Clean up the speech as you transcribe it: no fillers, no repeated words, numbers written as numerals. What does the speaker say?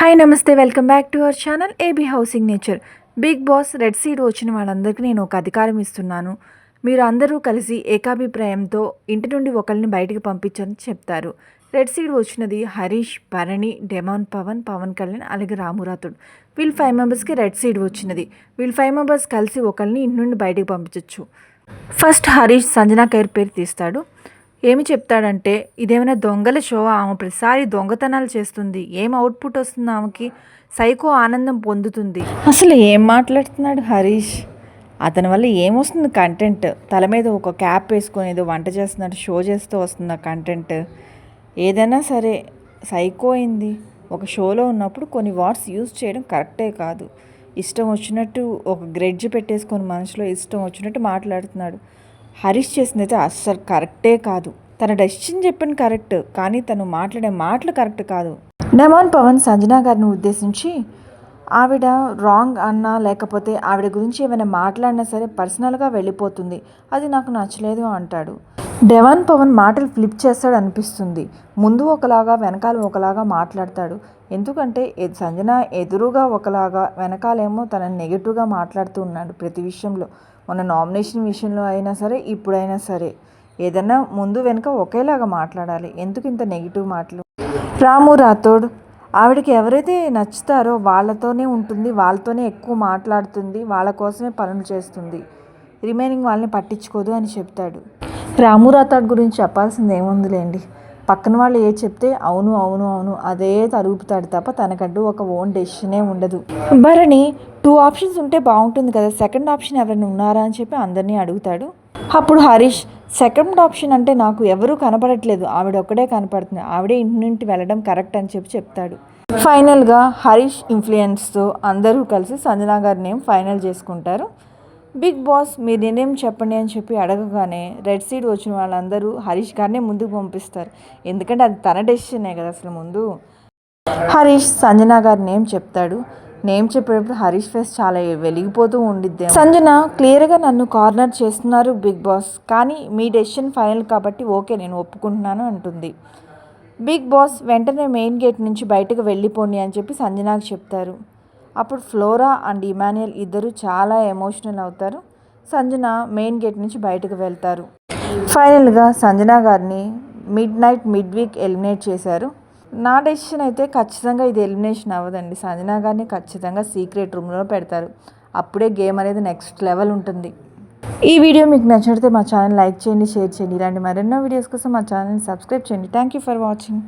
Hi నమస్తే welcome back to our channel A B housing nature. Bigg Boss red seed వచ్చిన వాళ్ళందరికీ నేను ఒక అధికారం ఇస్తున్నాను, మీరు అందరూ కలిసి ఏకాభిప్రాయంతో ఇంటి నుండి ఒకరిని బయటికి పంపించని చెప్తారు. రెడ్ సీడ్ వచ్చినది హరీష్, భరణి, డెమాన్, పవన్ కళ్యాణ్ అలాగే రామురాతుడు. వీళ్ళు 5 మెంబర్స్కి రెడ్ సీడ్ వచ్చినది. వీళ్ళు 5 మెంబర్స్ కలిసి ఒకరిని ఇంటి నుండి బయటికి పంపించవచ్చు. ఫస్ట్ హరీష్ సంజనా కైర్ పేరు తీస్తాడు. ఏమి చెప్తాడంటే, ఇదేమైనా దొంగల షో, ఆమె ప్రతిసారి దొంగతనాలు చేస్తుంది, ఏం అవుట్పుట్ వస్తుంది ఆమెకి, సైకో ఆనందం పొందుతుంది. అసలు ఏం మాట్లాడుతున్నాడు హరీష్? అతని వల్ల ఏమొస్తుంది కంటెంట్? తల మీద ఒక క్యాప్ వేసుకొని ఏదో వంట చేస్తున్నాడు, షో చేస్తూ వస్తుంది ఆ కంటెంట్. ఏదైనా సరే సైకో అయింది. ఒక షోలో ఉన్నప్పుడు కొన్ని వర్డ్స్ యూజ్ చేయడం కరెక్టే కాదు. ఇష్టం వచ్చినట్టు ఒక గ్రెడ్జ్ పెట్టేసుకొని మనసులో ఇష్టం వచ్చినట్టు మాట్లాడుతున్నాడు. హరీష్ చేసింది అయితే అస్సలు కరెక్టే కాదు. తన డెసిషన్ చెప్పింది కరెక్ట్, కానీ తను మాట్లాడే మాటలు కరెక్ట్ కాదు. డెమాన్ పవన్ సంజనా గారిని ఉద్దేశించి ఆవిడ రాంగ్ అన్నా లేకపోతే ఆవిడ గురించి ఏమైనా మాట్లాడినా సరే పర్సనల్గా వెళ్ళిపోతుంది, అది నాకు నచ్చలేదు అంటాడు. డెమాన్ పవన్ మాటలు ఫ్లిప్ చేస్తాడు అనిపిస్తుంది. ముందు ఒకలాగా వెనకాల ఒకలాగా మాట్లాడతాడు. ఎందుకంటే సంజన ఎదురుగా ఒకలాగా, వెనకాలేమో తనని నెగిటివ్గా మాట్లాడుతూ ఉన్నాడు ప్రతి విషయంలో. మన నామినేషన్ విషయంలో అయినా సరే, ఇప్పుడైనా సరే ఏదన్నా ముందు వెనుక ఒకేలాగా మాట్లాడాలి. ఎందుకు ఇంత నెగిటివ్ మాటలు? రాము రాథోడ్ ఆవిడకి ఎవరైతే నచ్చుతారో వాళ్ళతోనే ఉంటుంది, వాళ్ళతోనే ఎక్కువ మాట్లాడుతుంది, వాళ్ళ కోసమే పనులు చేస్తుంది, రిమైనింగ్ వాళ్ళని పట్టించుకోదు అని చెప్తాడు. రాము రాథోడ్ గురించి చెప్పాల్సింది ఏముందిలేండి. పక్కన వాళ్ళు ఏ చెప్తే అవును అవును అవును అదే తరుగుపుతాడు తప్ప తనకంటూ ఒక ఓన్ డెసిషనే ఉండదు. భరణి 2 ఆప్షన్స్ ఉంటే బాగుంటుంది కదా, సెకండ్ ఆప్షన్ ఎవరైనా ఉన్నారా అని చెప్పి అందరినీ అడుగుతాడు. అప్పుడు హరీష్, సెకండ్ ఆప్షన్ అంటే నాకు ఎవరూ కనపడట్లేదు, ఆవిడ ఒక్కడే కనపడుతుంది, ఆవిడే ఇంటి నుండి వెళ్ళడం కరెక్ట్ అని చెప్పి చెప్తాడు. ఫైనల్గా హరీష్ ఇన్ఫ్లుయెన్స్తో అందరూ కలిసి సంజనా గారి నేమ్ ఫైనల్ చేసుకుంటారు. బిగ్ బాస్ మీరు నేనేం చెప్పండి అని చెప్పి అడగగానే రెడ్ సీడ్ వచ్చిన వాళ్ళందరూ హరీష్ గారినే ముందుకు పంపిస్తారు. ఎందుకంటే అది తన డెసిషనే కదా అసలు. ముందు హరీష్ సంజనా గారి నేమ్ చెప్తాడు. నేమ్ చెప్పేటప్పుడు హరీష్ ఫేస్ చాలా వెలిగిపోతూ ఉండిద్ది. సంజన క్లియర్గా నన్ను కార్నర్ చేస్తున్నారు బిగ్ బాస్, కానీ మీ డెసిషన్ ఫైనల్ కాబట్టి ఓకే నేను ఒప్పుకుంటున్నాను అంటుంది. బిగ్ బాస్ వెంటనే మెయిన్ గేట్ నుంచి బయటకు వెళ్ళిపోండి అని చెప్పి సంజనాకి చెప్తారు. అప్పుడు ఫ్లోరా అండ్ ఇమాన్యుయల్ ఇద్దరు చాలా ఎమోషనల్ అవుతారు. సంజన మెయిన్ గేట్ నుంచి బయటకు వెళ్తారు. ఫైనల్గా సంజనా గారిని మిడ్ వీక్ ఎలిమినేట్ చేశారు. నా డెసిషన్ అయితే ఖచ్చితంగా ఇది ఎలిమినేషన్ అవ్వదండి. సంజనా గారిని ఖచ్చితంగా సీక్రెట్ రూమ్లో పెడతారు. అప్పుడే గేమ్ అనేది నెక్స్ట్ లెవెల్ ఉంటుంది. ఈ వీడియో మీకు నచ్చినట్లయితే మా ఛానల్ లైక్ చేయండి, షేర్ చేయండి. ఇలాంటి మరెన్నో వీడియోస్ కోసం మా ఛానల్ని సబ్స్క్రైబ్ చేయండి. Thank you for watching.